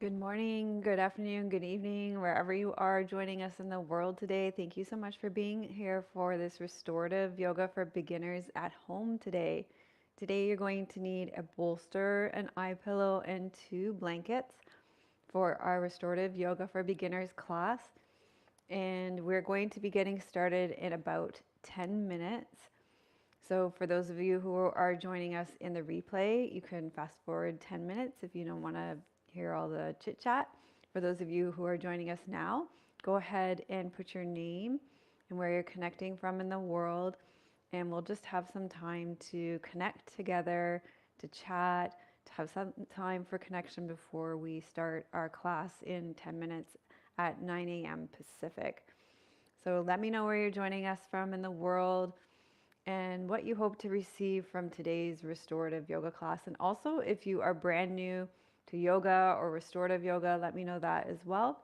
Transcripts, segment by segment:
Good morning, good afternoon, good evening, wherever you are joining us in the world today. Thank you so much for being here for this restorative yoga for beginners at home today. Today, you're going to need a bolster, an eye pillow, and two blankets for our restorative yoga for beginners class. And we're going to be getting started in about 10 minutes. So, for those of you who are joining us in the replay, you can fast forward 10 minutes if you don't want to hear all the chit chat. For those of you who are joining us now, go ahead and put your name and where you're connecting from in the world, and we'll just have some time to connect together, to chat, to have some time for connection before we start our class in 10 minutes at 9 a.m. Pacific. So, let me know where you're joining us from in the world and what you hope to receive from today's restorative yoga class. And also, if you are brand new to yoga or restorative yoga, let me know that as well.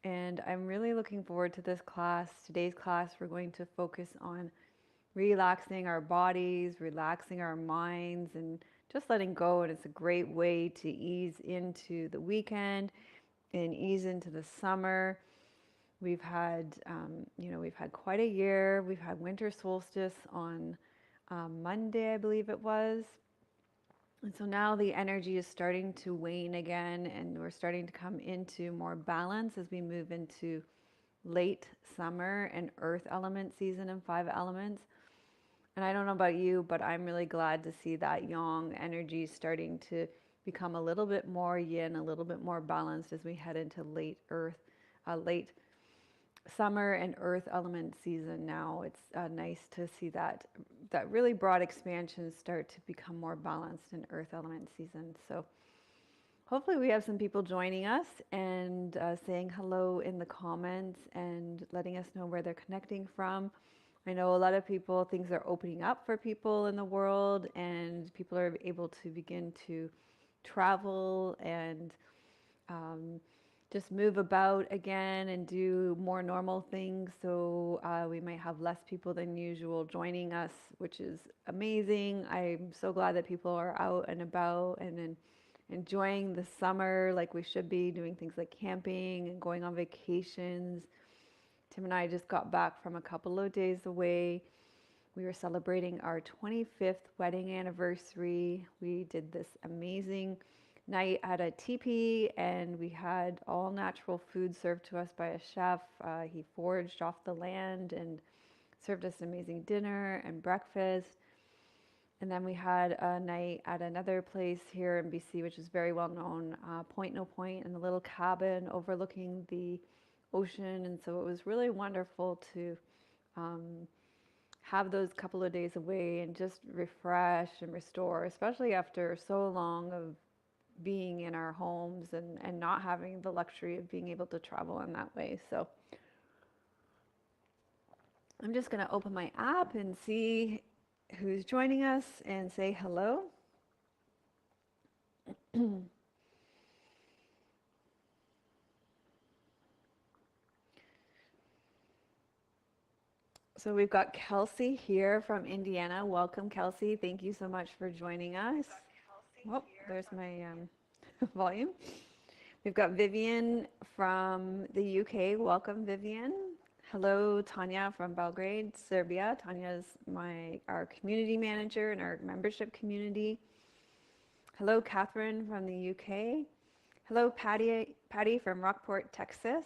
And I'm really looking forward to this class. Today's class, we're going to focus on relaxing our bodies, relaxing our minds, and just letting go. And it's a great way to ease into the weekend and ease into the summer. We've had quite a year. We've had winter solstice on Monday, I believe it was. And so now the energy is starting to wane again, and we're starting to come into more balance as we move into late summer and earth element season and five elements. And I don't know about you, but I'm really glad to see that yang energy starting to become a little bit more yin, a little bit more balanced as we head into late summer and earth element season now. It's nice to see that really broad expansion start to become more balanced in earth element season. So hopefully we have some people joining us and saying hello in the comments and letting us know where they're connecting from. I know a lot of people, things are opening up for people in the world, and people are able to begin to travel and um, just move about again and do more normal things. So we might have less people than usual joining us, which is amazing. I'm so glad that people are out and about and enjoying the summer like we should be, doing things like camping and going on vacations. Tim and I just got back from a couple of days away. We were celebrating our 25th wedding anniversary. We did this amazing night at a teepee, and we had all natural food served to us by a chef. He foraged off the land and served us amazing dinner and breakfast. And then we had a night at another place here in BC, which is very well known, Point No Point, in a little cabin overlooking the ocean. And so it was really wonderful to um, have those couple of days away and just refresh and restore, especially after so long of being in our homes and not having the luxury of being able to travel in that way. So I'm just going to open my app and see who's joining us and say hello. So we've got Kelsey here from Indiana. Welcome, Kelsey. Thank you so much for joining us. Oh, there's my volume. We've got Vivian from the UK. Welcome, Vivian. Hello, Tanya from Belgrade, Serbia. Tanya's our community manager in our membership community. Hello, Catherine from the UK. Hello, Patty from Rockport, Texas.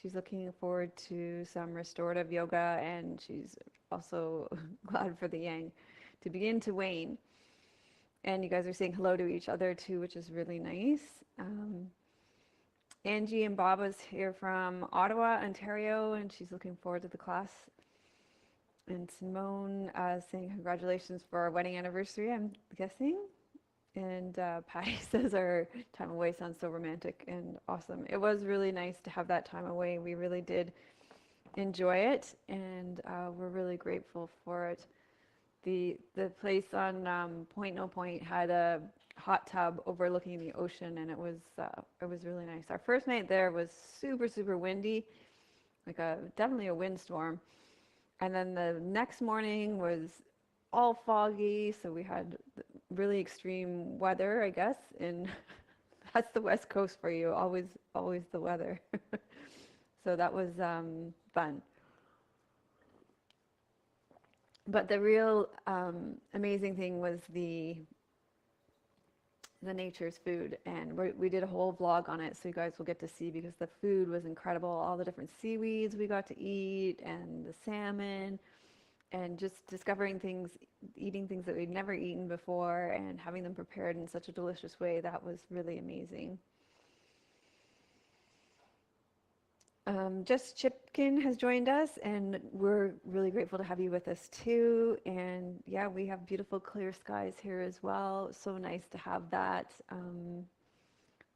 She's looking forward to some restorative yoga, and she's also glad for the yang to begin to wane. And you guys are saying hello to each other too, which is really nice. Angie and Bob is here from Ottawa, Ontario, and she's looking forward to the class. And Simone saying congratulations for our wedding anniversary, I'm guessing. And Patty says our time away sounds so romantic and awesome. It was really nice to have that time away. We really did enjoy it, and we're really grateful for it. The place on Point No Point had a hot tub overlooking the ocean, and it was really nice. Our first night there was super windy, like a definitely a windstorm. And then the next morning was all foggy, so we had really extreme weather, I guess, in That's the West Coast for you. Always the weather. So that was fun. But the real amazing thing was the nature's food, and we did a whole vlog on it, so you guys will get to see, because the food was incredible. All the different seaweeds we got to eat, and the salmon, and just discovering things, eating things that we'd never eaten before, and having them prepared in such a delicious way. That was really amazing. Just Chipkin has joined us, and we're really grateful to have you with us too. And yeah, we have beautiful clear skies here as well. So nice to have that.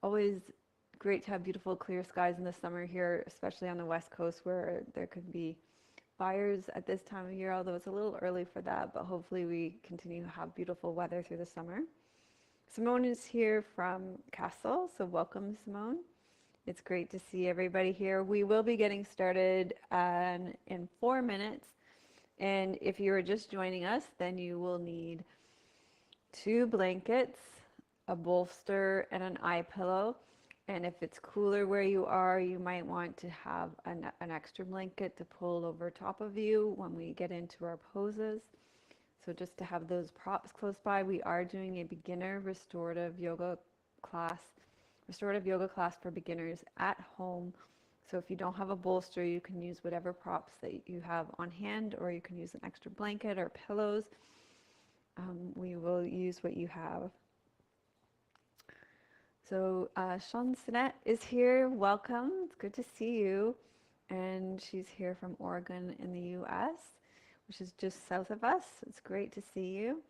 Always great to have beautiful clear skies in the summer here, especially on the West Coast, where there could be fires at this time of year, although it's a little early for that, but hopefully we continue to have beautiful weather through the summer. Simone is here from Castle, so welcome, Simone. It's great to see everybody here. We will be getting started in 4 minutes. And if you are just joining us, then you will need 2 blankets, a bolster, and an eye pillow. And if it's cooler where you are, you might want to have an extra blanket to pull over top of you when we get into our poses. So just to have those props close by. We are doing a beginner restorative yoga class for beginners at home. So if you don't have a bolster, you can use whatever props that you have on hand, or you can use an extra blanket or pillows. We will use what you have. So Sean Sinet is here. Welcome. It's good to see you. And she's here from Oregon in the US, which is just south of us. It's great to see you.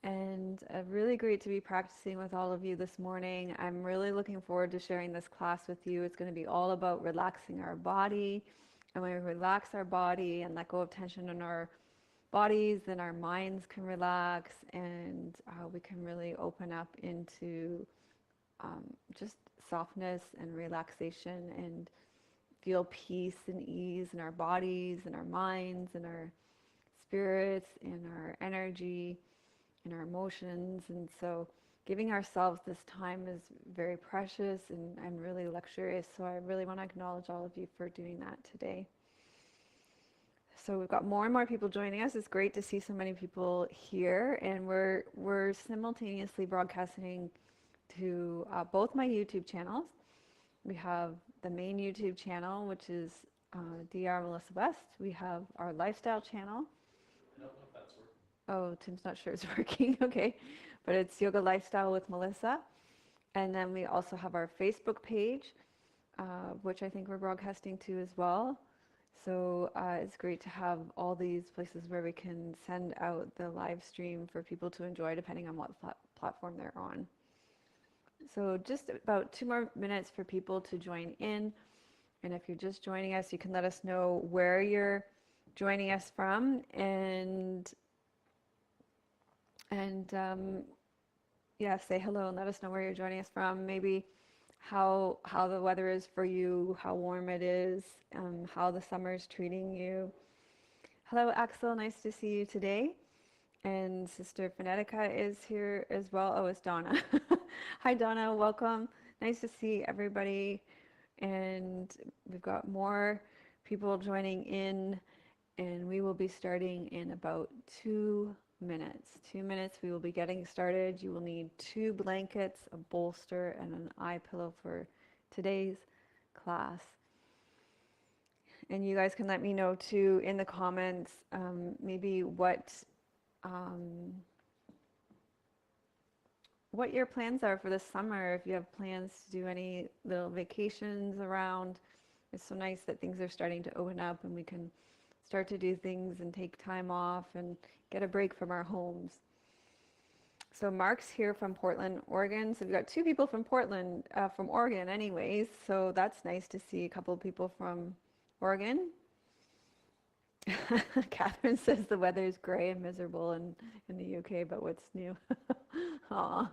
And really great to be practicing with all of you this morning. I'm really looking forward to sharing this class with you. It's going to be all about relaxing our body. And when we relax our body and let go of tension in our bodies, then our minds can relax, and we can really open up into just softness and relaxation, and feel peace and ease in our bodies and our minds and our spirits and our energy and our emotions. And so giving ourselves this time is very precious and really luxurious. So I really want to acknowledge all of you for doing that today. So we've got more and more people joining us. It's great to see so many people here, and we're simultaneously broadcasting to both my YouTube channels. We have the main YouTube channel, which is Dr. Melissa West. We have our lifestyle channel. I don't know if that's working. Oh, Tim's not sure it's working. Okay, but it's Yoga Lifestyle with Melissa. And then we also have our Facebook page, which I think we're broadcasting to as well. So it's great to have all these places where we can send out the live stream for people to enjoy, depending on what platform they're on. So just about 2 more minutes for people to join in. And if you're just joining us, you can let us know where you're joining us from, and yeah, say hello and let us know where you're joining us from. Maybe how the weather is for you, how warm it is, how the summer is treating you. Hello, Axel. Nice to see you today. And Sister Phonetica is here as well. Oh, it's Donna. Hi, Donna. Welcome. Nice to see everybody. And we've got more people joining in, and we will be starting in about 2 minutes. 2 minutes, we will be getting started. You will need 2 blankets, a bolster, and an eye pillow for today's class. And you guys can let me know too in the comments, maybe what your plans are for the summer. If you have plans to do any little vacations around. It's so nice that things are starting to open up and we can start to do things and take time off and get a break from our homes. So Mark's here from Portland, Oregon. So we've got 2 people from Portland, from Oregon anyways. So that's nice to see a couple of people from Oregon. Catherine says the weather is gray and miserable in the UK, but what's new? Aw.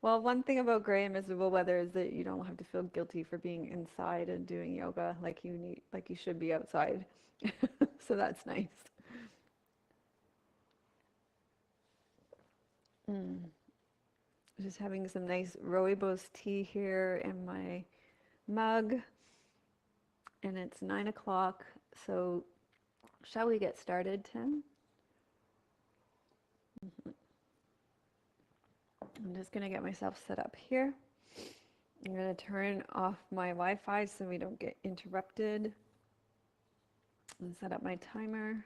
Well, one thing about gray and miserable weather is that you don't have to feel guilty for being inside and doing yoga like you should be outside. So that's nice. Just having some nice rooibos tea here in my mug, and it's 9 o'clock. So, shall we get started, Tim? I'm just going to get myself set up here. I'm going to turn off my Wi-Fi so we don't get interrupted and set up my timer.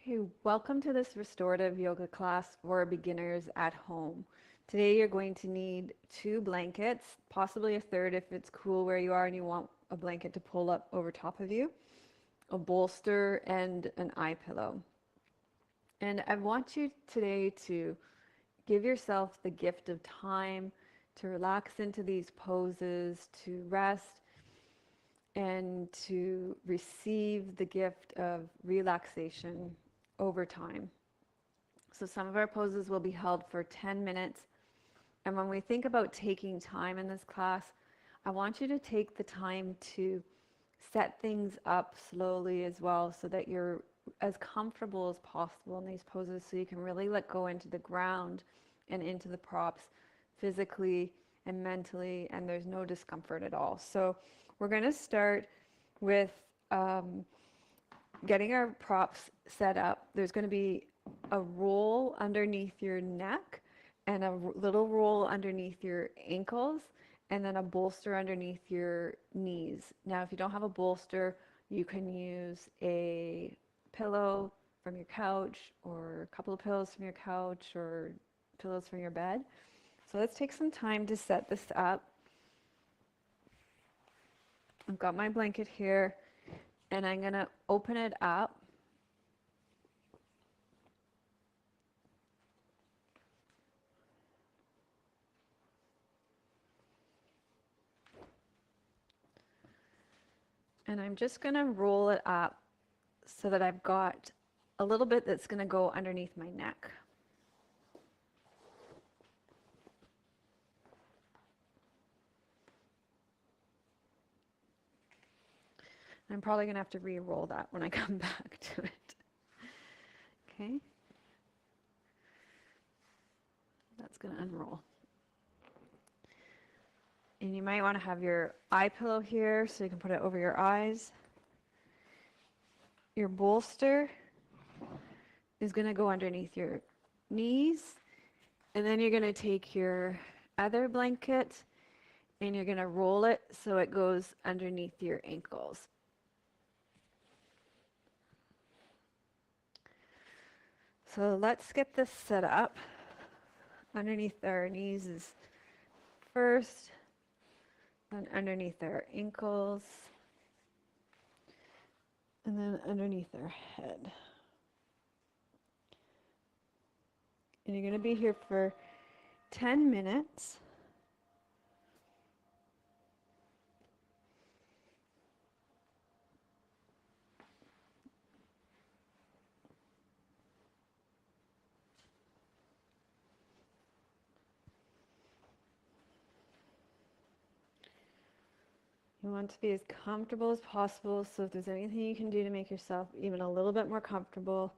Okay, welcome to this restorative yoga class for beginners at home. Today you're going to need 2 blankets, possibly a third if it's cool where you are and you want a blanket to pull up over top of you, a bolster, and an eye pillow. And I want you today to give yourself the gift of time to relax into these poses, to rest, and to receive the gift of relaxation over time. So some of our poses will be held for 10 minutes. And when we think about taking time in this class, I want you to take the time to set things up slowly as well so that you're as comfortable as possible in these poses so you can really let go into the ground and into the props physically and mentally, and there's no discomfort at all. So we're going to start with getting our props set up. There's going to be a roll underneath your neck and a little roll underneath your ankles, and then a bolster underneath your knees. Now, if you don't have a bolster, you can use a pillow from your couch or a couple of pillows from your couch or pillows from your bed. So let's take some time to set this up. I've got my blanket here, and I'm going to open it up. And I'm just going to roll it up so that I've got a little bit that's going to go underneath my neck. I'm probably going to have to re-roll that when I come back to it. Okay. That's going to unroll. And you might want to have your eye pillow here so you can put it over your eyes. Your bolster is going to go underneath your knees. And then you're going to take your other blanket and you're going to roll it so it goes underneath your ankles. So let's get this set up. Underneath our knees is first, then underneath our ankles, and then underneath our head. And you're going to be here for 10 minutes. You want to be as comfortable as possible, so if there's anything you can do to make yourself even a little bit more comfortable,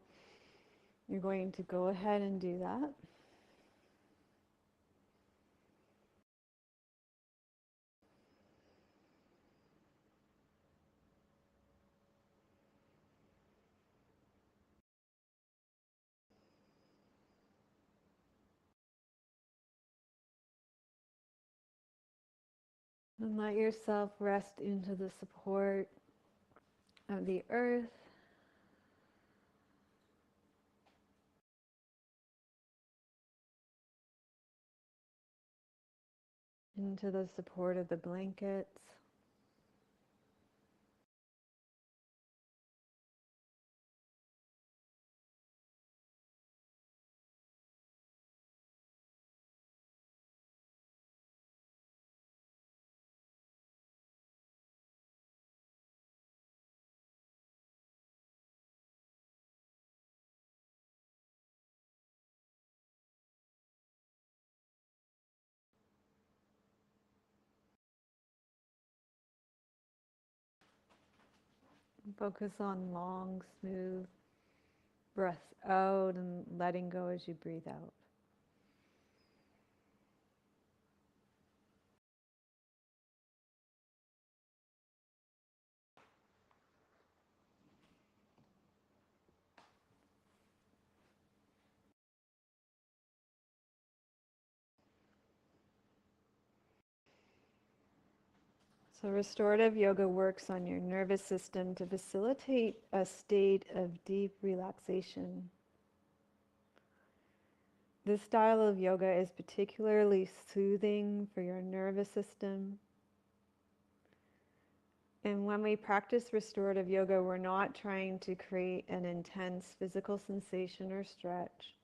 you're going to go ahead and do that. And let yourself rest into the support of the earth. Into the support of the blankets. Focus on long, smooth breaths out and letting go as you breathe out. So, restorative yoga works on your nervous system to facilitate a state of deep relaxation. This style of yoga is particularly soothing for your nervous system. And when we practice restorative yoga, we're not trying to create an intense physical sensation or stretch,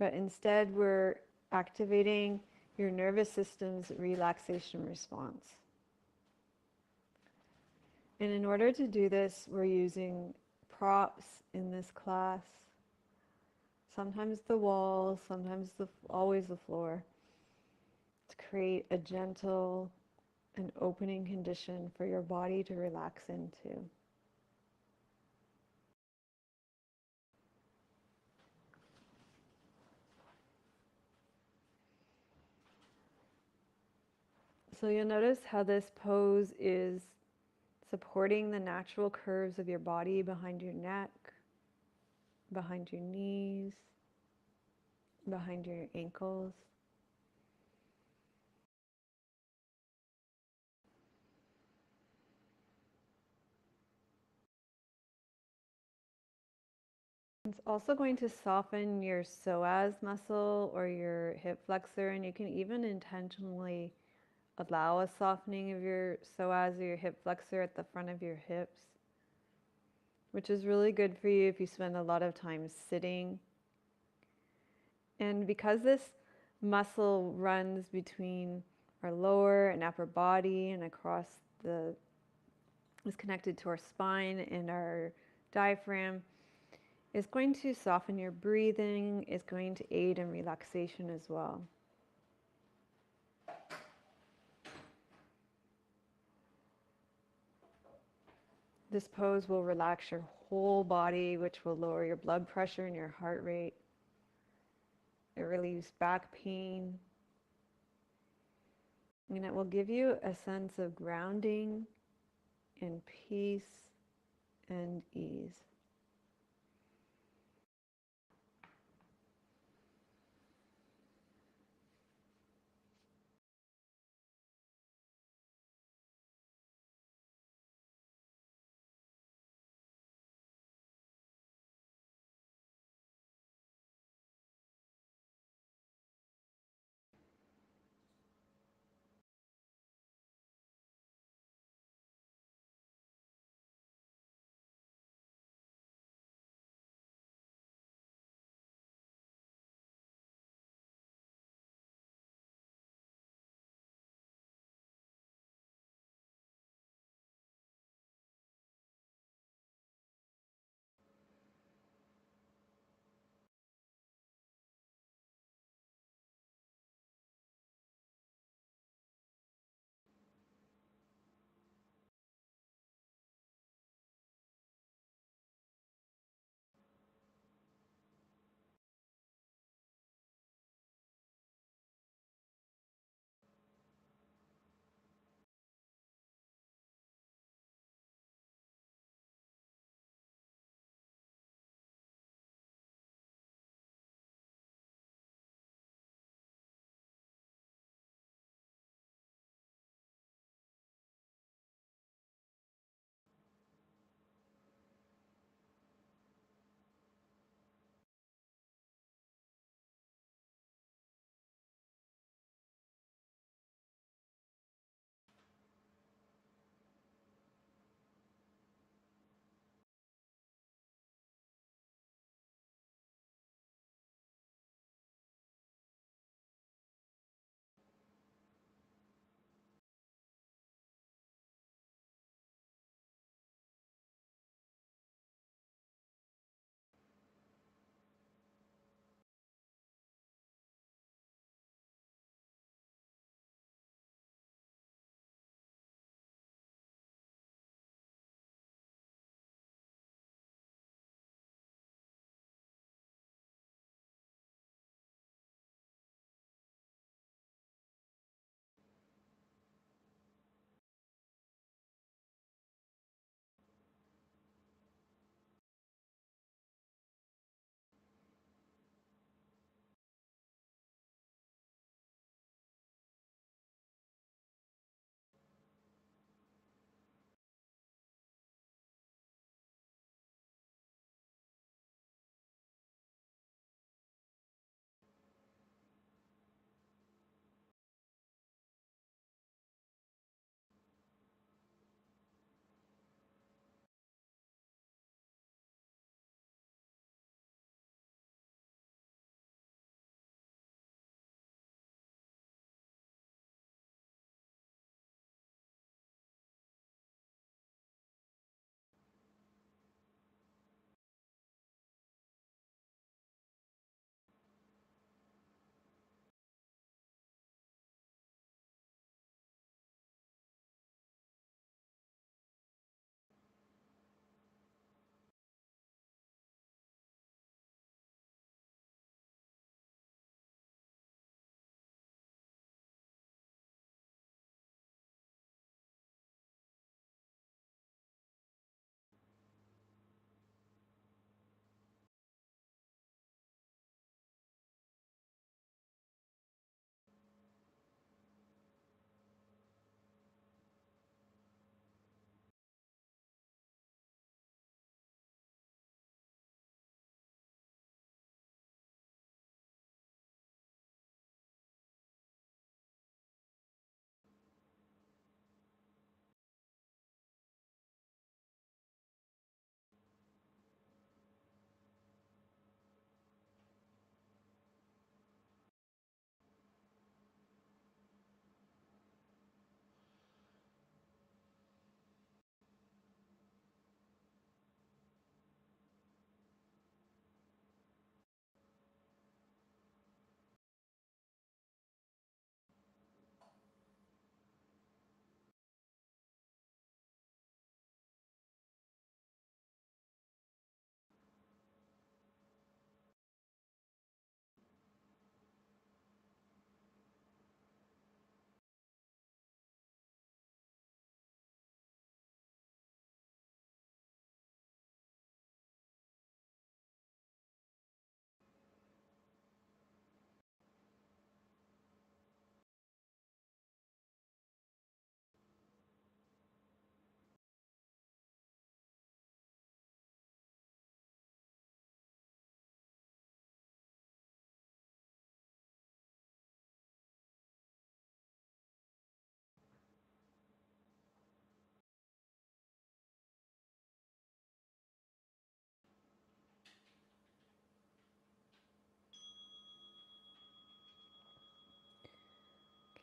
but instead we're activating your nervous system's relaxation response. And in order to do this, we're using props in this class. Sometimes the walls, sometimes always the floor, to create a gentle and opening condition for your body to relax into. So you'll notice how this pose is supporting the natural curves of your body behind your neck, behind your knees, behind your ankles. It's also going to soften your psoas muscle or your hip flexor, and you can even intentionally allow a softening of your psoas or your hip flexor at the front of your hips, which is really good for you if you spend a lot of time sitting. And because this muscle runs between our lower and upper body and across is connected to our spine and our diaphragm, it's going to soften your breathing, it's going to aid in relaxation as well. This pose will relax your whole body, which will lower your blood pressure and your heart rate. It relieves back pain. And it will give you a sense of grounding and peace and ease.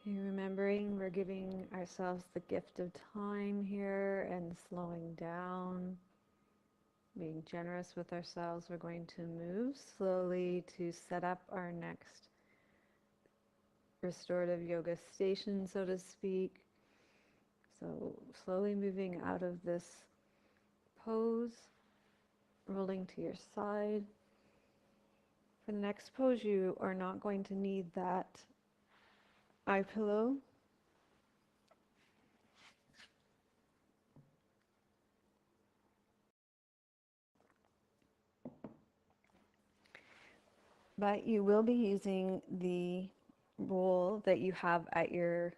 Okay, remembering we're giving ourselves the gift of time here and slowing down, being generous with ourselves. We're going to move slowly to set up our next restorative yoga station, so to speak. So slowly moving out of this pose, rolling to your side. For the next pose, you are not going to need that eye pillow. But you will be using the roll that you have at your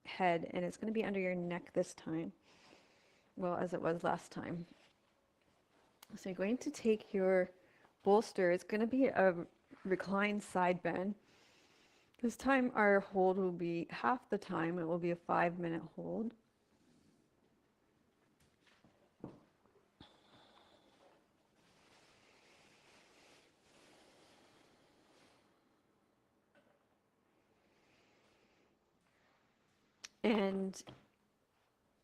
head, and it's going to be under your neck this time. Well, as it was last time. So you're going to take your bolster. It's going to be a reclined side bend. This time our hold will be half the time. It will be a 5-minute hold. And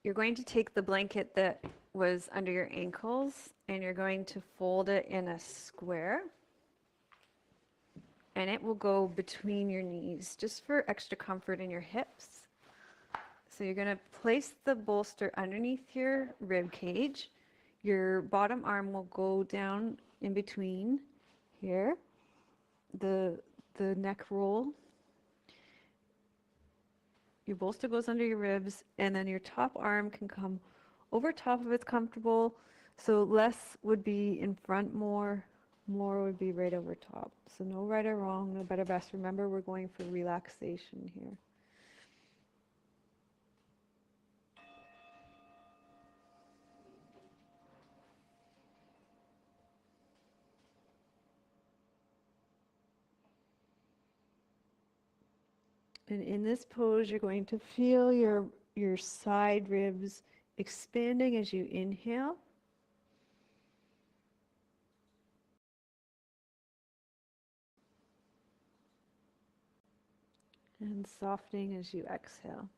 you're going to take the blanket that was under your ankles and you're going to fold it in a square. And it will go between your knees just for extra comfort in your hips. So you're going to place the bolster underneath your rib cage. Your bottom arm will go down in between here, the neck roll. Your bolster goes under your ribs, and then your top arm can come over top if it's comfortable. So less would be in front, more would be right over top. So no right or wrong, no better best. Remember, we're going for relaxation here. And in this pose, you're going to feel your side ribs expanding as you inhale. And softening as you exhale.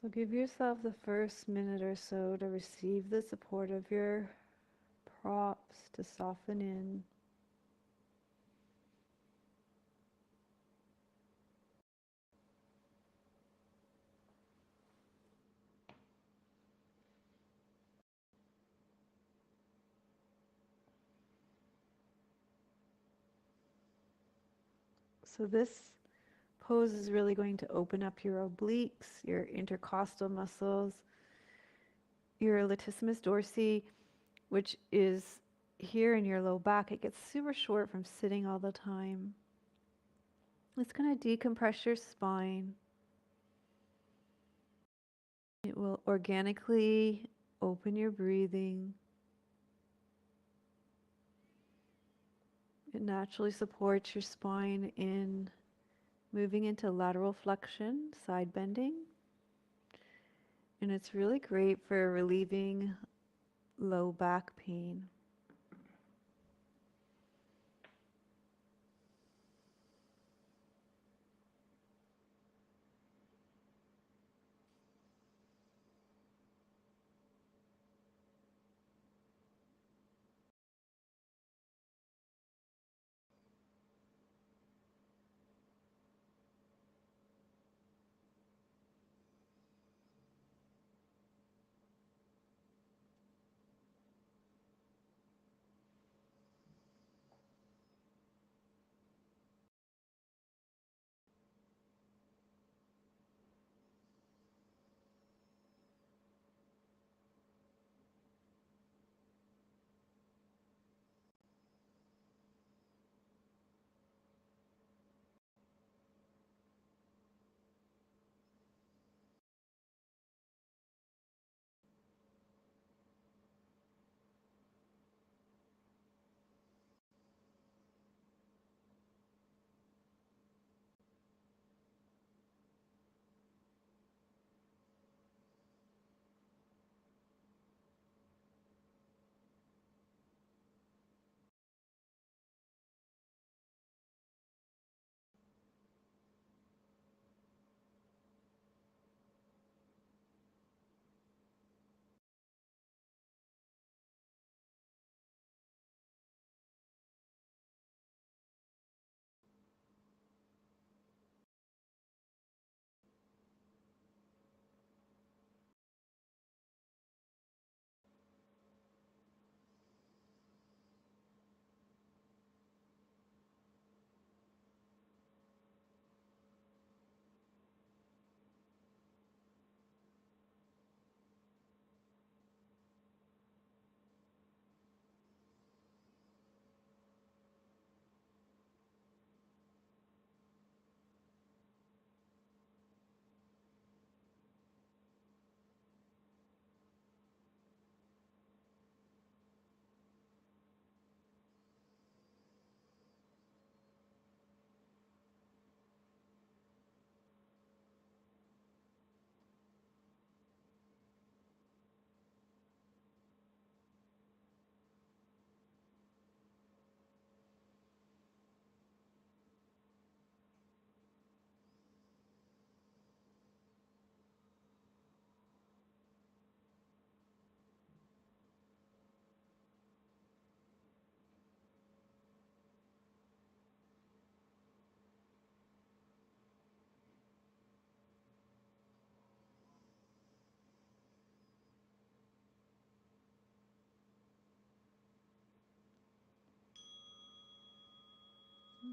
So give yourself the first minute or so to receive the support of your props, to soften in. So this pose is really going to open up your obliques, your intercostal muscles, your latissimus dorsi, which is here in your low back. It gets super short from sitting all the time. It's going to decompress your spine. It will organically open your breathing. It naturally supports your spine in moving into lateral flexion, side bending. And it's really great for relieving low back pain.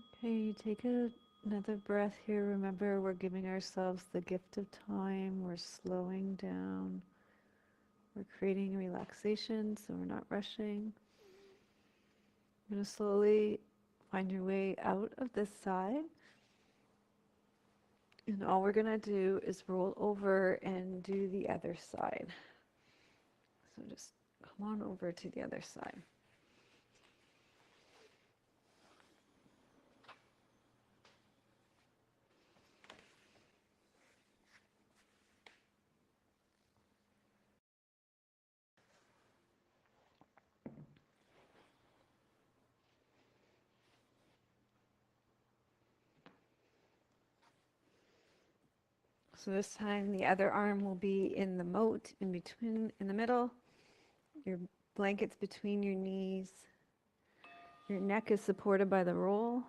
Okay, take another breath here. Remember, we're giving ourselves the gift of time. We're slowing down. We're creating relaxation, so we're not rushing. You're going to slowly find your way out of this side. And all we're going to do is roll over and do the other side. So just come on over to the other side. So this time the other arm will be in the moat in between, in the middle. Your blanket's between your knees. Your neck is supported by the roll.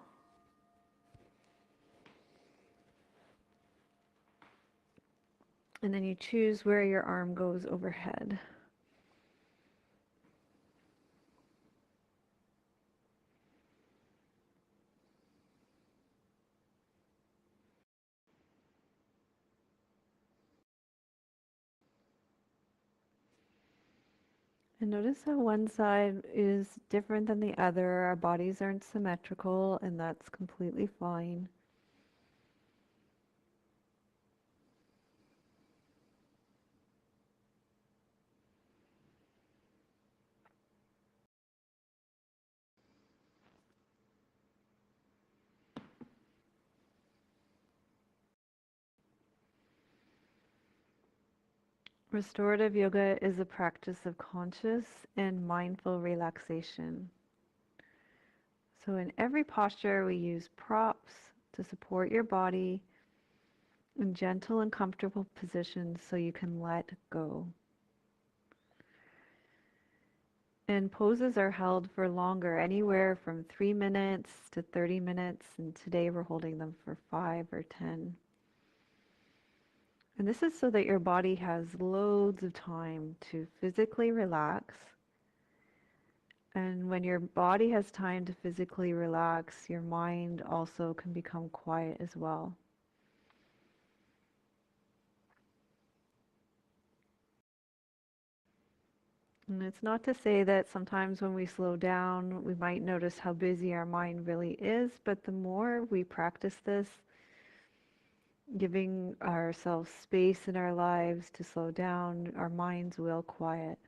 And then you choose where your arm goes overhead. And notice how one side is different than the other. Our bodies aren't symmetrical, and that's completely fine. Restorative yoga is a practice of conscious and mindful relaxation. So in every posture, we use props to support your body in gentle and comfortable positions so you can let go. And poses are held for longer, anywhere from 3 minutes to 30 minutes, and today we're holding them for 5 or 10. And this is so that your body has loads of time to physically relax. And when your body has time to physically relax, your mind also can become quiet as well. And it's not to say that sometimes when we slow down, we might notice how busy our mind really is, but the more we practice this, giving ourselves space in our lives to slow down, our minds will quiet.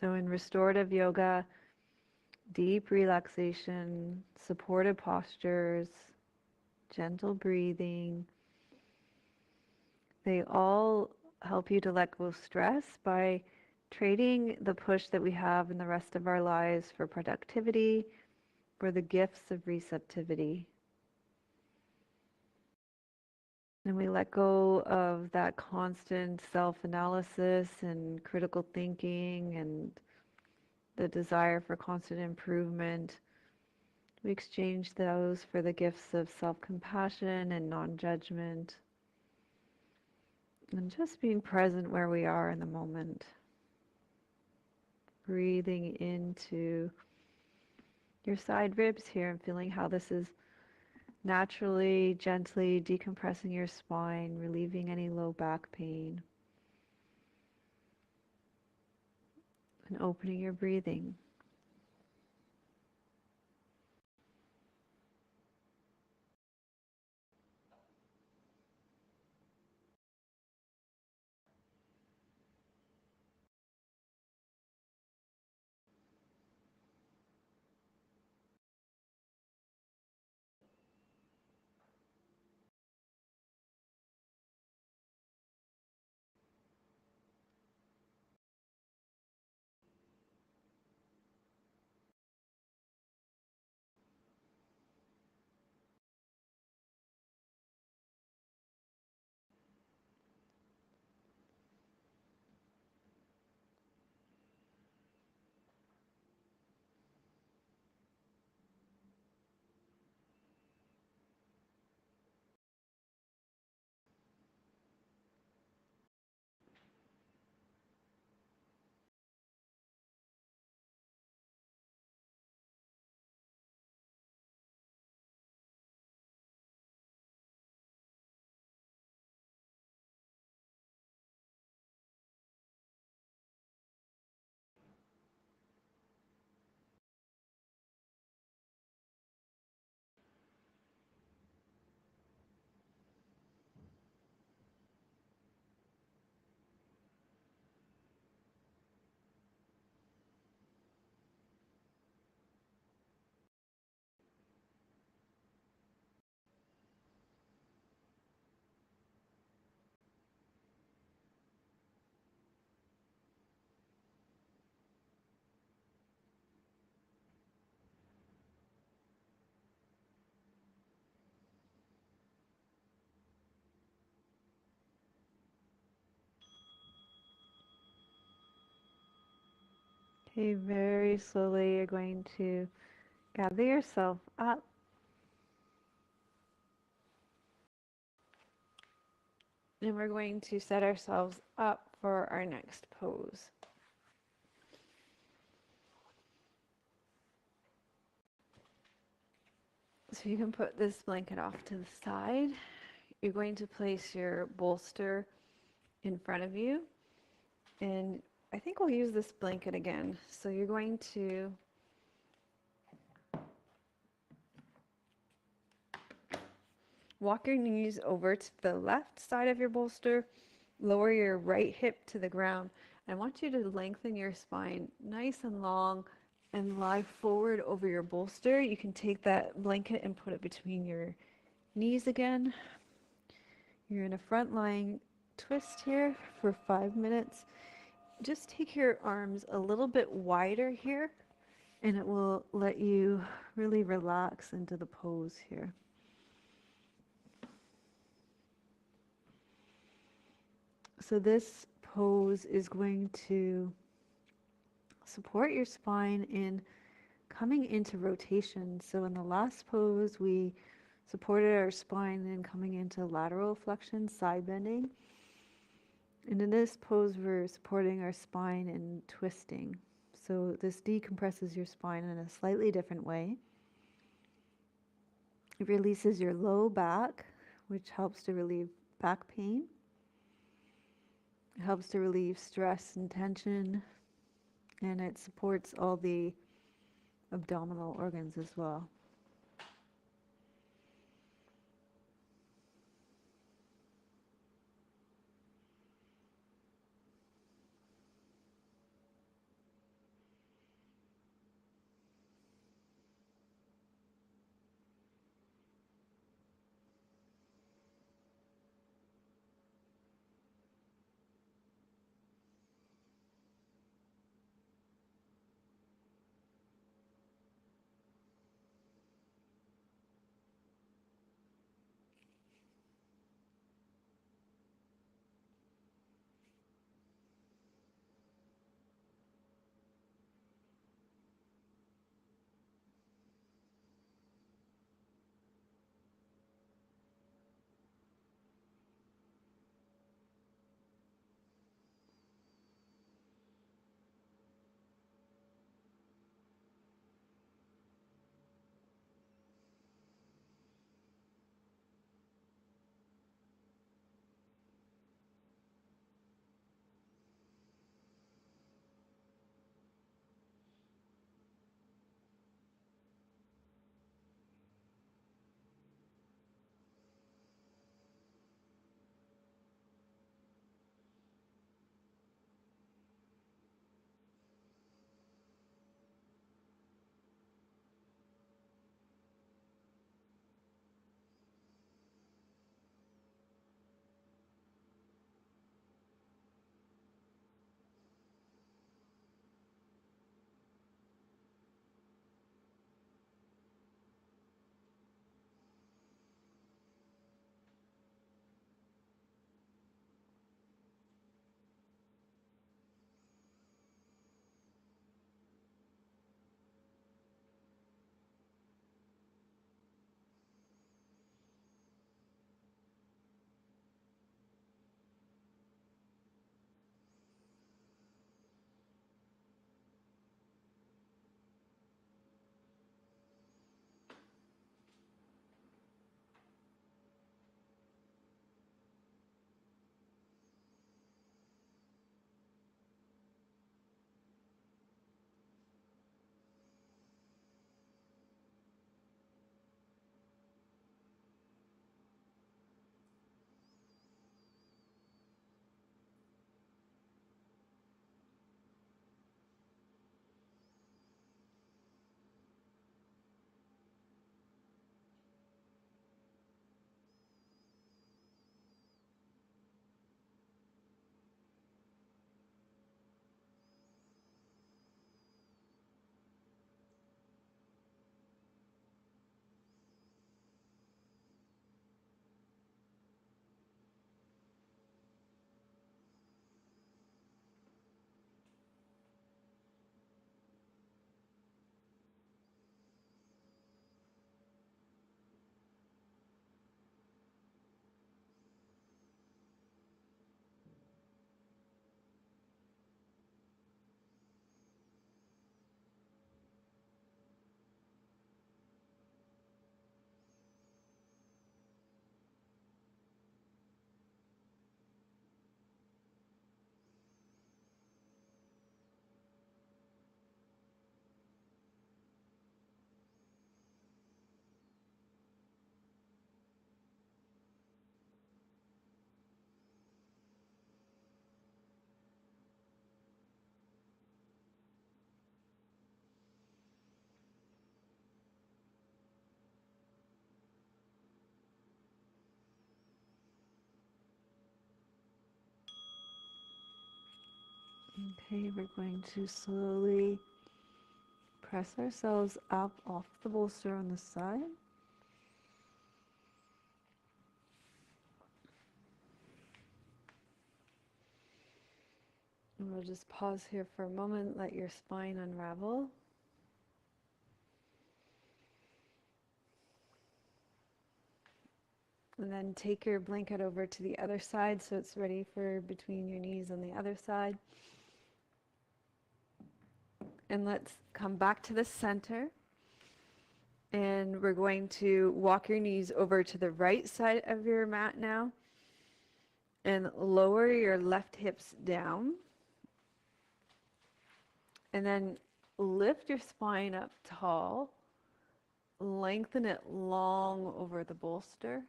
So in restorative yoga, deep relaxation, supportive postures, gentle breathing, they all help you to let go of stress by trading the push that we have in the rest of our lives for productivity, for the gifts of receptivity. And we let go of that constant self-analysis and critical thinking and the desire for constant improvement. We exchange those for the gifts of self-compassion and non-judgment, and just being present where we are in the moment. Breathing into your side ribs here and feeling how this is naturally, gently decompressing your spine, relieving any low back pain, and opening your breathing. Okay, very slowly you're going to gather yourself up. And we're going to set ourselves up for our next pose. So you can put this blanket off to the side. You're going to place your bolster in front of you. And I think we'll use this blanket again. So you're going to walk your knees over to the left side of your bolster, lower your right hip to the ground. I want you to lengthen your spine nice and long and lie forward over your bolster. You can take that blanket and put it between your knees again. You're in a front lying twist here for 5 minutes. Just take your arms a little bit wider here, and it will let you really relax into the pose here. So this pose is going to support your spine in coming into rotation. So in the last pose, we supported our spine in coming into lateral flexion, side bending. And in this pose, we're supporting our spine in twisting. So this decompresses your spine in a slightly different way. It releases your low back, which helps to relieve back pain. It helps to relieve stress and tension, and it supports all the abdominal organs as well. Okay, we're going to slowly press ourselves up off the bolster on the side. And we'll just pause here for a moment, let your spine unravel. And then take your blanket over to the other side so it's ready for between your knees on the other side. And let's come back to the center. And we're going to walk your knees over to the right side of your mat now. And lower your left hips down. And then lift your spine up tall. Lengthen it long over the bolster.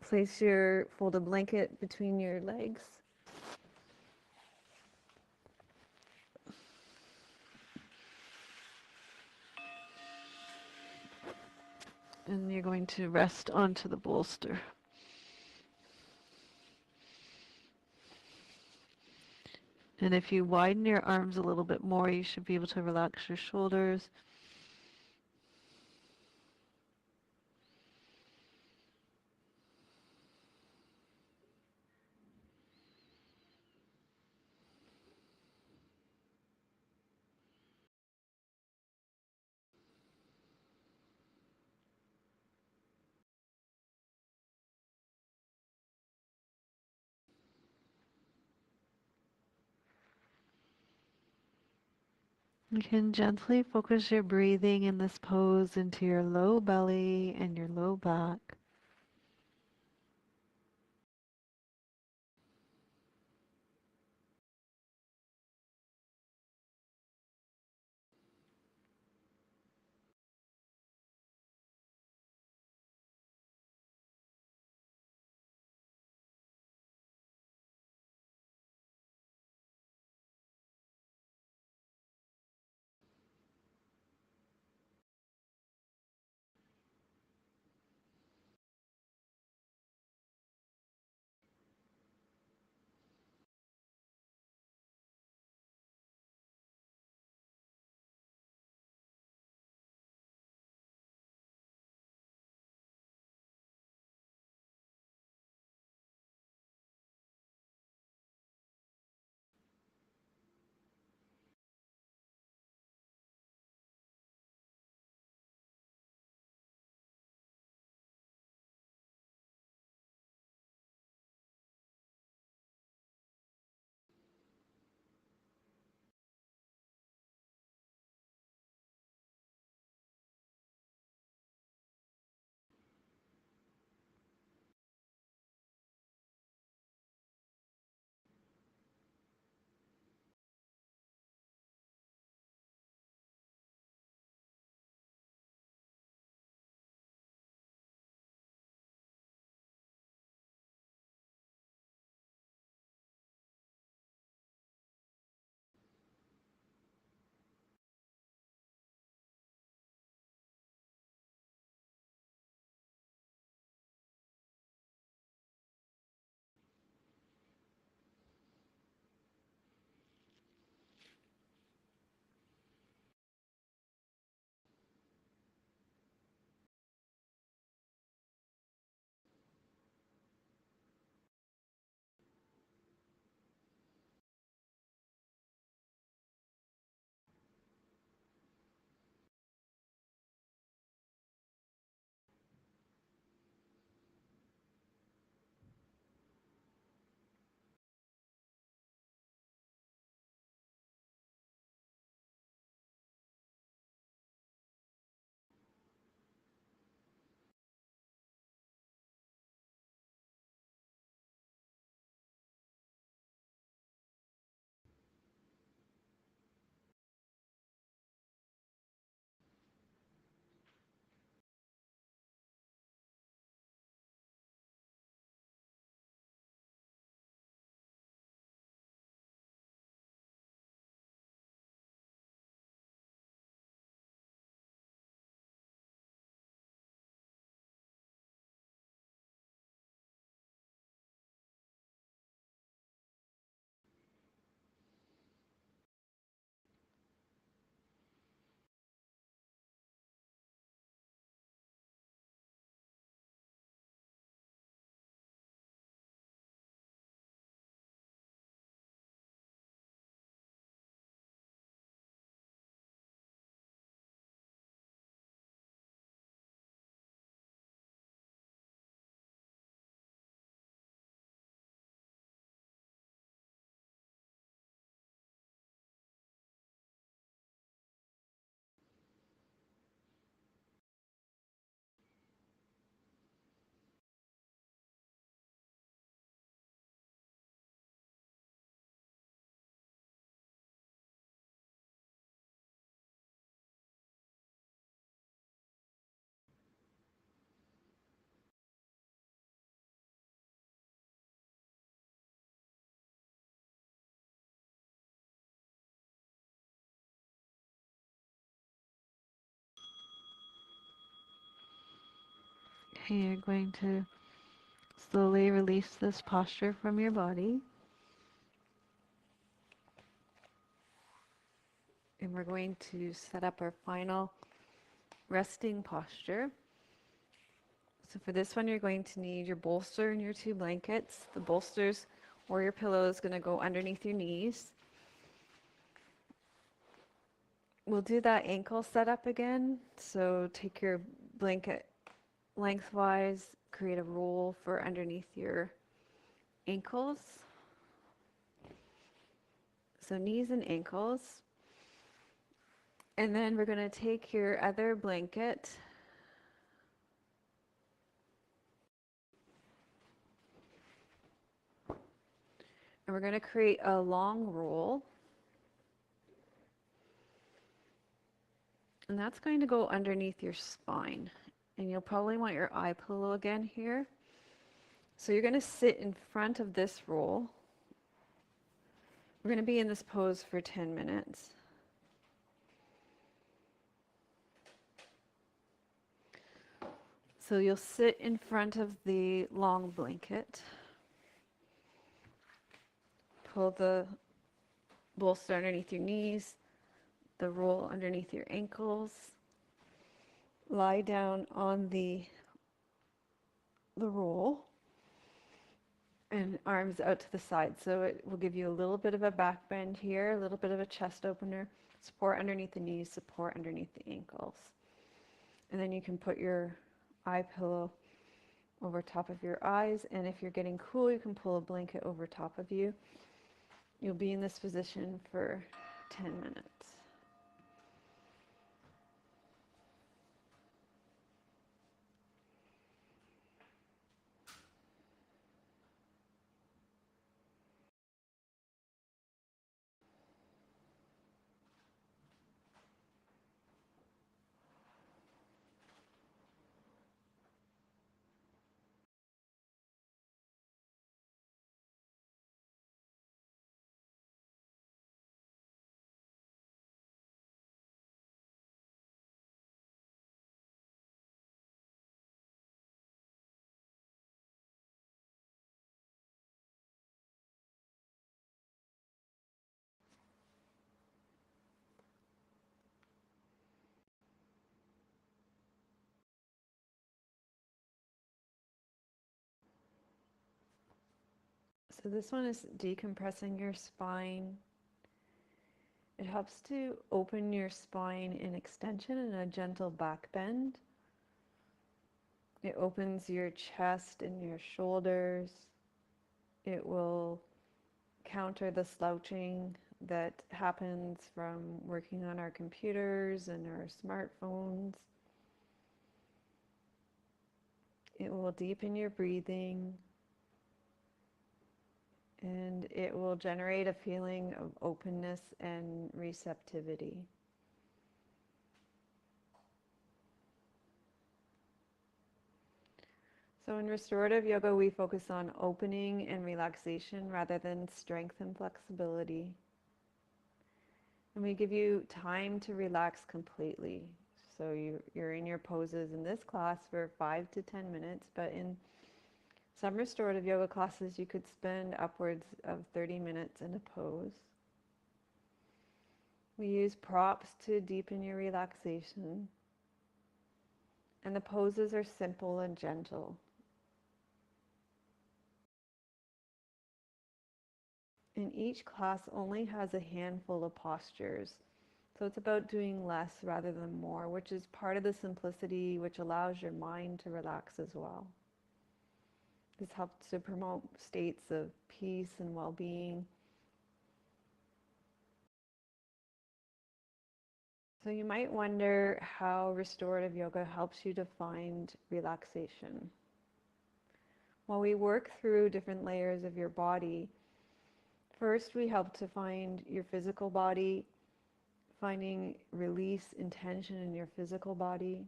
Place your folded blanket between your legs. And you're going to rest onto the bolster. And if you widen your arms a little bit more, you should be able to relax your shoulders. You can gently focus your breathing in this pose into your low belly and your low back. And you're going to slowly release this posture from your body. And we're going to set up our final resting posture. So for this one, you're going to need your bolster and your 2 blankets. The bolsters or your pillow is going to go underneath your knees. We'll do that ankle setup again. So take your blanket lengthwise, create a roll for underneath your ankles. So knees and ankles. And then we're going to take your other blanket and we're going to create a long roll. And that's going to go underneath your spine. And you'll probably want your eye pillow again here. So you're going to sit in front of this roll. We're going to be in this pose for 10 minutes. So you'll sit in front of the long blanket. Pull the bolster underneath your knees, the roll underneath your ankles. Lie down on the roll and arms out to the side. So it will give you a little bit of a back bend here, a little bit of a chest opener, support underneath the knees, support underneath the ankles. And then you can put your eye pillow over top of your eyes, and if you're getting cool, you can pull a blanket over top of you. You'll be in this position for 10 minutes. So this one is decompressing your spine. It helps to open your spine in extension and a gentle back bend. It opens your chest and your shoulders. It will counter the slouching that happens from working on our computers and our smartphones. It will deepen your breathing, and it will generate a feeling of openness and receptivity. So in restorative yoga, we focus on opening and relaxation rather than strength and flexibility. And we give you time to relax completely. So you're in your poses in this class for 5 to 10 minutes, but in some restorative yoga classes, you could spend upwards of 30 minutes in a pose. We use props to deepen your relaxation. And the poses are simple and gentle. And each class only has a handful of postures. So it's about doing less rather than more, which is part of the simplicity which allows your mind to relax as well. This helps to promote states of peace and well-being. So you might wonder how restorative yoga helps you to find relaxation. While we work through different layers of your body, first we help to find your physical body, finding release and tension in your physical body.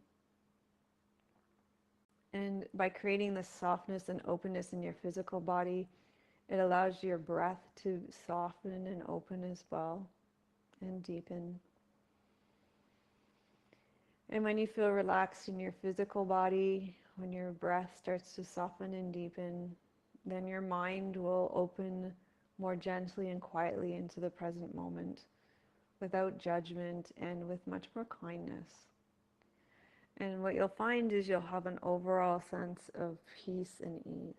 And by creating this softness and openness in your physical body, it allows your breath to soften and open as well and deepen. And when you feel relaxed in your physical body, when your breath starts to soften and deepen, then your mind will open more gently and quietly into the present moment, without judgment and with much more kindness. And what you'll find is you'll have an overall sense of peace and ease.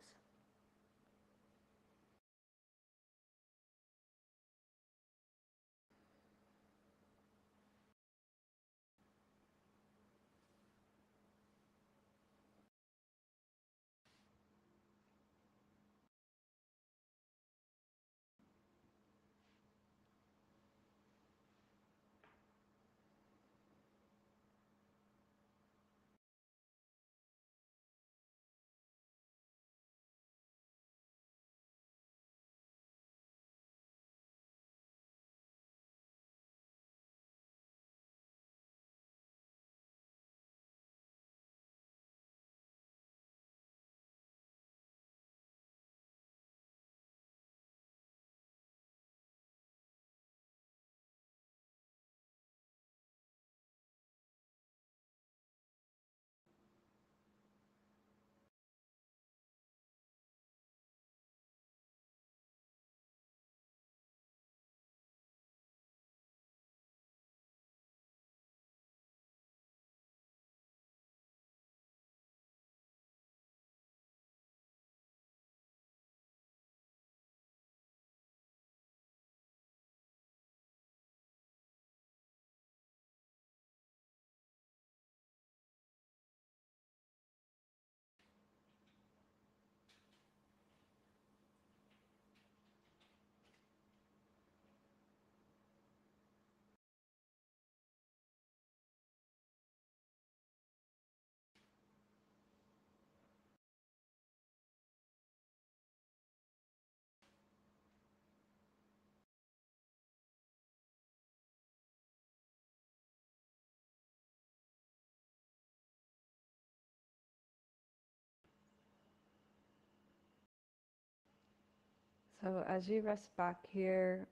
So as you rest back here,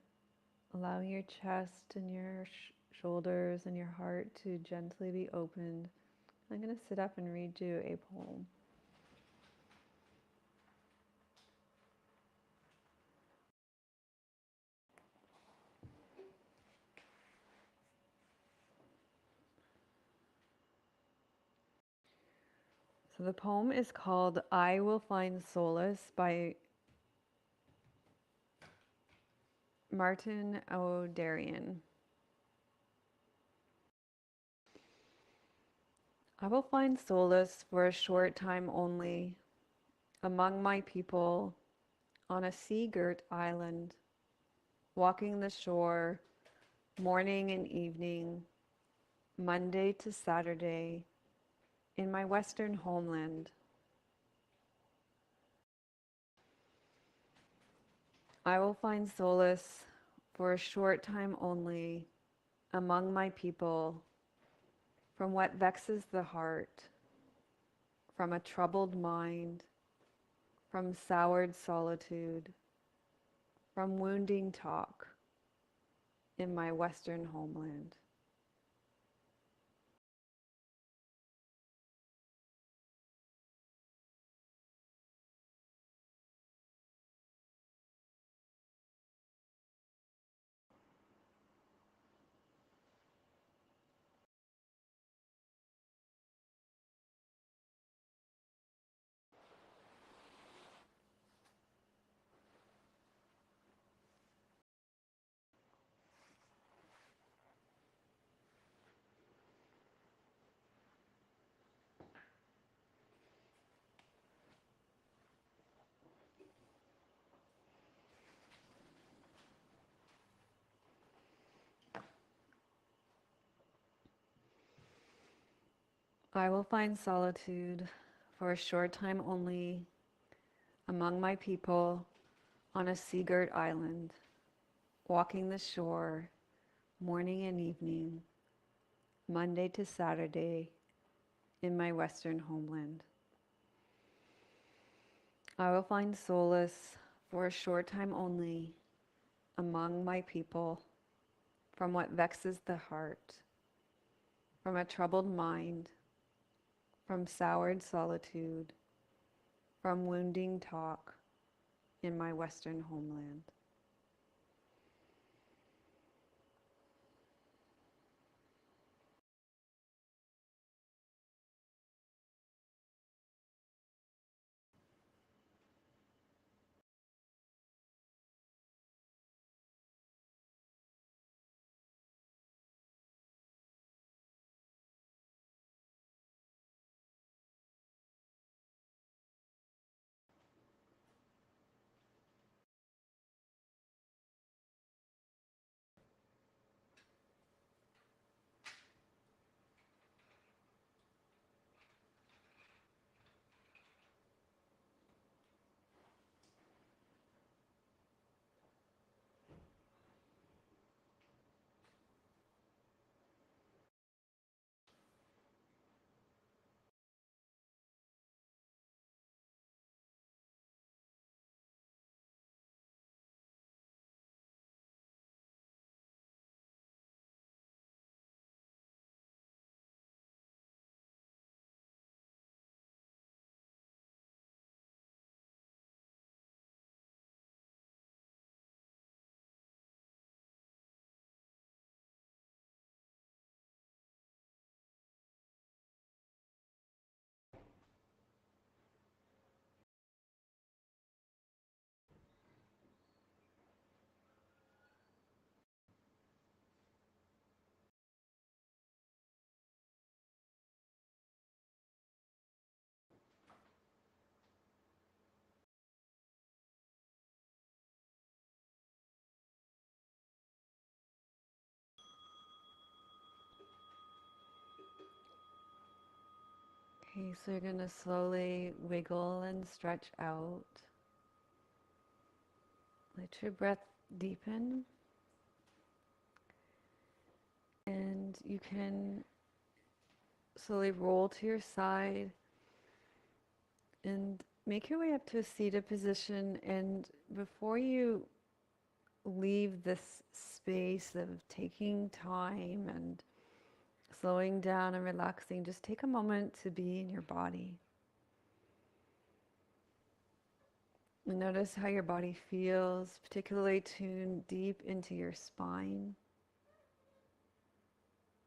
allowing your chest and your shoulders and your heart to gently be opened, I'm going to sit up and read you a poem. So the poem is called I Will Find Solace by Martin O'Darian. I will find solace for a short time only among my people on a sea-girt island, walking the shore morning and evening, Monday to Saturday, in my western homeland. I will find solace for a short time only among my people from what vexes the heart, from a troubled mind, from soured solitude, from wounding talk in my western homeland. I will find solitude for a short time only among my people on a sea-girt island, walking the shore morning and evening, Monday to Saturday, in my western homeland. I will find solace for a short time only among my people from what vexes the heart, from a troubled mind, from soured solitude, from wounding talk in my Western homeland. Okay, so you're going to slowly wiggle and stretch out. Let your breath deepen. And you can slowly roll to your side and make your way up to a seated position. And before you leave this space of taking time and slowing down and relaxing, just take a moment to be in your body. And notice how your body feels, particularly tuned deep into your spine,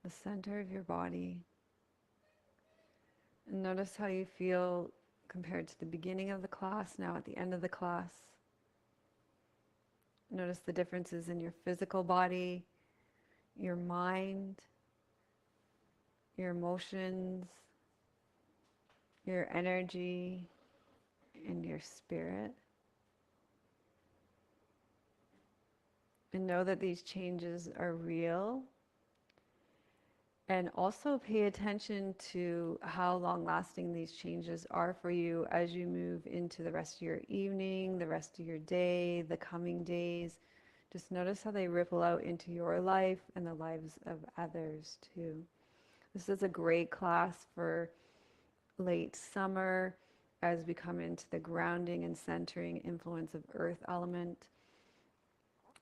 the center of your body. And notice how you feel compared to the beginning of the class, now at the end of the class. Notice the differences in your physical body, your mind, your emotions, your energy, and your spirit. And know that these changes are real. And also pay attention to how long-lasting these changes are for you as you move into the rest of your evening, the rest of your day, the coming days. Just notice how they ripple out into your life and the lives of others too. This is a great class for late summer as we come into the grounding and centering influence of earth element.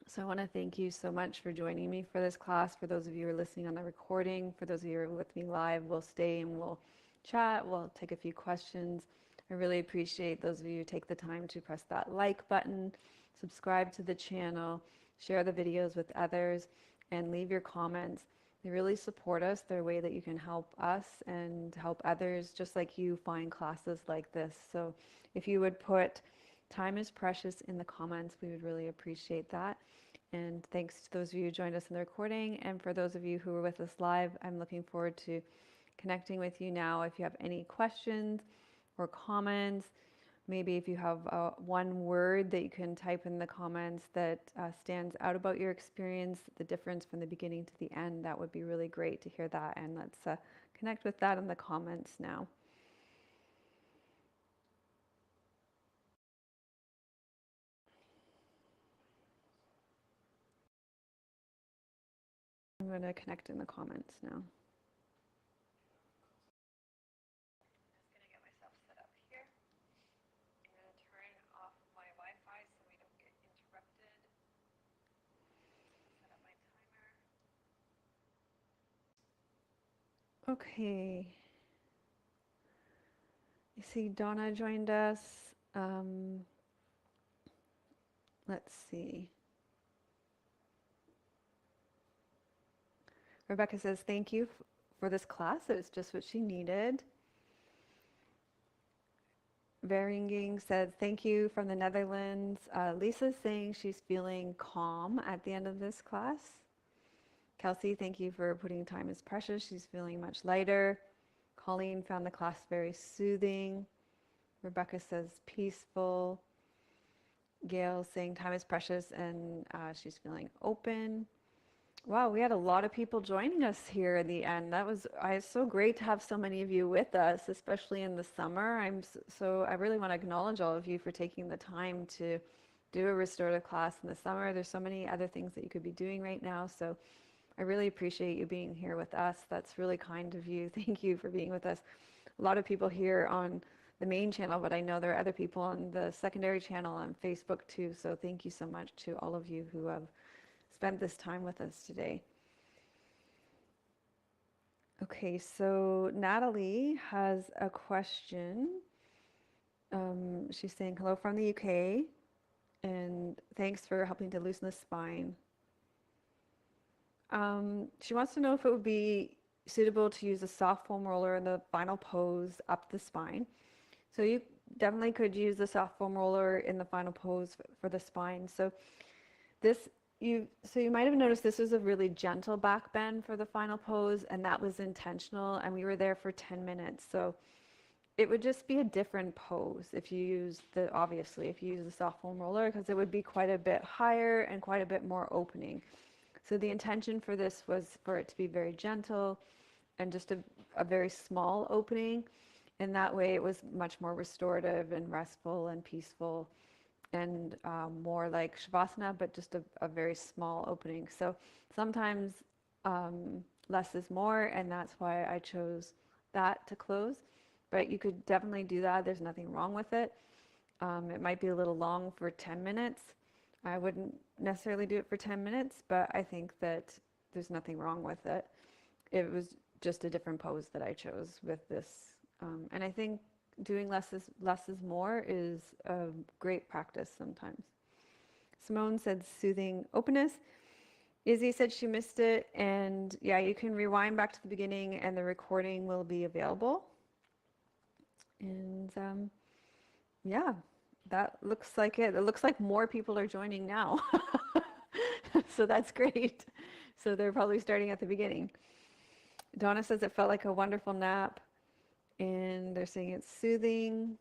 So I want to thank you so much for joining me for this class. For those of you who are listening on the recording, for those of you who are with me live, we'll stay and we'll chat, we'll take a few questions. I really appreciate those of you who take the time to press that like button, subscribe to the channel, share the videos with others, and leave your comments. They really support us. They're a way that you can help us and help others just like you find classes like this. So if you would put "time is precious" in the comments, we would really appreciate that. And thanks to those of you who joined us in the recording. And for those of you who were with us live, I'm looking forward to connecting with you now. If you have any questions or comments, maybe if you have one word that you can type in the comments that stands out about your experience, the difference from the beginning to the end, that would be really great to hear that. And let's connect with that in the comments now. I'm going to connect in the comments now. Just going to get myself set up here. I'm going to turn off my Wi-Fi so we don't get interrupted. Set up my timer. Okay. see Donna joined us. Let's see. Rebecca says, thank you for this class. It was just what she needed. Veringing says, thank you from the Netherlands. Lisa's saying she's feeling calm at the end of this class. Kelsey, thank you for putting time is precious. She's feeling much lighter. Colleen found the class very soothing. Rebecca says, peaceful. Gail saying time is precious and she's feeling open. Wow, we had a lot of people joining us here in the end. It's so great to have so many of you with us, especially in the summer. I really want to acknowledge all of you for taking the time to do a restorative class in the summer. There's so many other things that you could be doing right now. So I really appreciate you being here with us. That's really kind of you. Thank you for being with us. A lot of people here on the main channel, but I know there are other people on the secondary channel on Facebook too. So thank you so much to all of you who have spent this time with us today. Okay, so Natalie has a question. She's saying, hello from the UK, and thanks for helping to loosen the spine. She wants to know if it would be suitable to use a soft foam roller in the final pose up the spine. So you definitely could use the soft foam roller in the final pose for the spine. So you might have noticed this was a really gentle back bend for the final pose, and that was intentional, and we were there for 10 minutes. So it would just be a different pose if you use the soft foam roller, because it would be quite a bit higher and quite a bit more opening. So the intention for this was for it to be very gentle and just a very small opening. And that way it was much more restorative and restful and peaceful and more like Shavasana, but just a very small opening. So sometimes less is more, and that's why I chose that to close. But you could definitely do that. There's nothing wrong with it. It might be a little long for 10 minutes. I wouldn't necessarily do it for 10 minutes, but I think that there's nothing wrong with it. It was just a different pose that I chose with this. And I think doing less is more is a great practice sometimes. Simone said soothing openness. Izzy said she missed it, and yeah, you can rewind back to the beginning and the recording will be available. And yeah, that looks like it. It looks like more people are joining now. So that's great. So they're probably starting at the beginning. Donna says it felt like a wonderful nap, and they're saying it's soothing.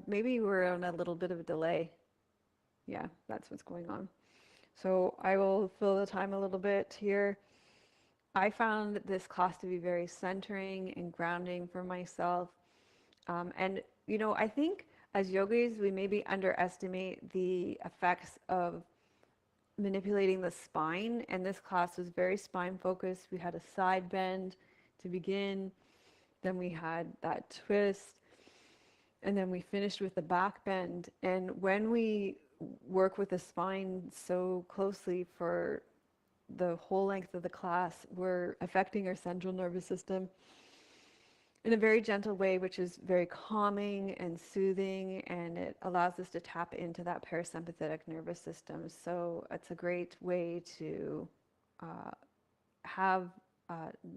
Maybe we're on a little bit of a delay. Yeah, that's what's going on. So I will fill the time a little bit here. I found this class to be very centering and grounding for myself. And, you know, I think as yogis, we maybe underestimate the effects of manipulating the spine. And this class was very spine focused. We had a side bend to begin. Then we had that twist. And then we finished with the back bend. And when we work with the spine so closely for the whole length of the class, we're affecting our central nervous system in a very gentle way, which is very calming and soothing, and it allows us to tap into that parasympathetic nervous system. So it's a great way to have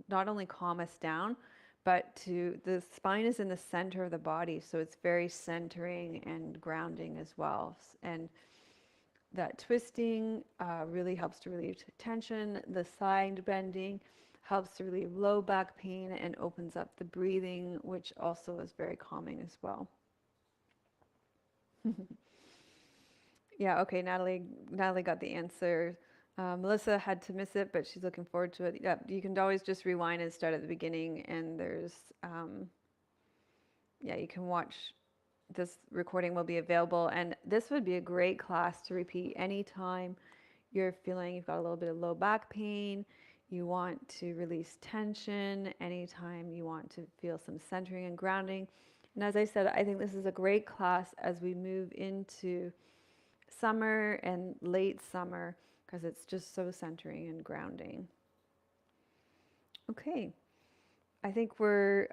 not only calm us down, but the spine is in the center of the body, so it's very centering and grounding as well. And that twisting really helps to relieve tension. The side bending helps to relieve low back pain and opens up the breathing, which also is very calming as well. Yeah, okay, Natalie got the answer. Melissa had to miss it, but she's looking forward to it. Yeah, you can always just rewind and start at the beginning, and yeah, you can watch. This recording will be available, and this would be a great class to repeat anytime you're feeling you've got a little bit of low back pain, you want to release tension, anytime you want to feel some centering and grounding. And as I said, I think this is a great class as we move into summer and late summer, because it's just so centering and grounding. Okay, I think we're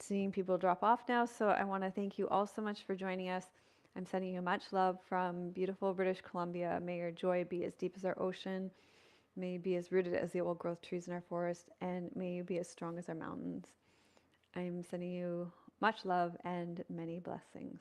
seeing people drop off now. So I want to thank you all so much for joining us. I'm sending you much love from beautiful British Columbia. May your joy be as deep as our ocean. May you be as rooted as the old growth trees in our forest. And may you be as strong as our mountains. I'm sending you much love and many blessings.